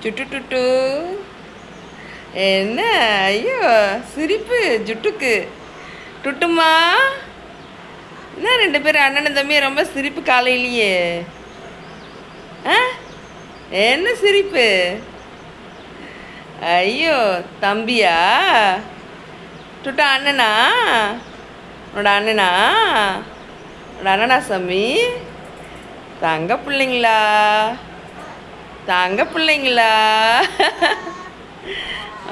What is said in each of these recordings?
சுட்டு டுட்டு என்ன ஐயோ சிரிப்பு ஜுட்டுக்கு டுட்டுமா என்ன ரெண்டு பேரும் அண்ணன் தம்பி ரொம்ப சிரிப்பு காலையிலேயே ஆ என்ன சிரிப்பு ஐயோ தம்பியா டுட்டா அண்ணனா உன்னோட அண்ணனா உன்னோட அண்ணனா சாமி தங்க பிள்ளைங்களா தங்க பிள்ளைங்களா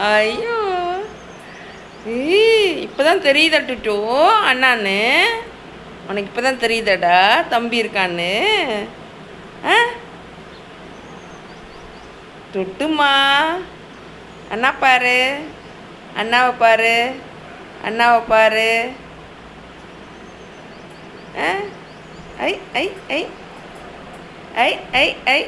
ஐயோ இப்போதான் தெரியுதா டுட்டோ அண்ணான்னு உனக்கு இப்போ தான் தெரியுதாடா தம்பி இருக்கான்னு ஆ டுட்டுமா அண்ணா பாரு அண்ணாவை பாரு அண்ணாவை பாரு ஆ ஐ ஐ ஐ ஐ ஐ ஐ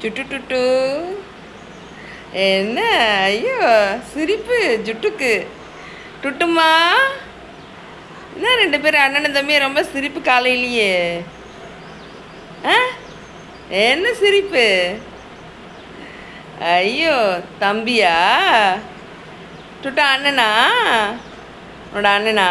சுட்டு டுட்டு என்ன ஐயோ சிரிப்பு ஜுட்டுக்கு டுட்டுமா என்ன ரெண்டு பேரும் அண்ணன் தம்பி ரொம்ப சிரிப்பு காலையிலேயே ஆ என்ன சிரிப்பு ஐயோ தம்பியா டுட்டா அண்ணனா உன்னோட அண்ணனா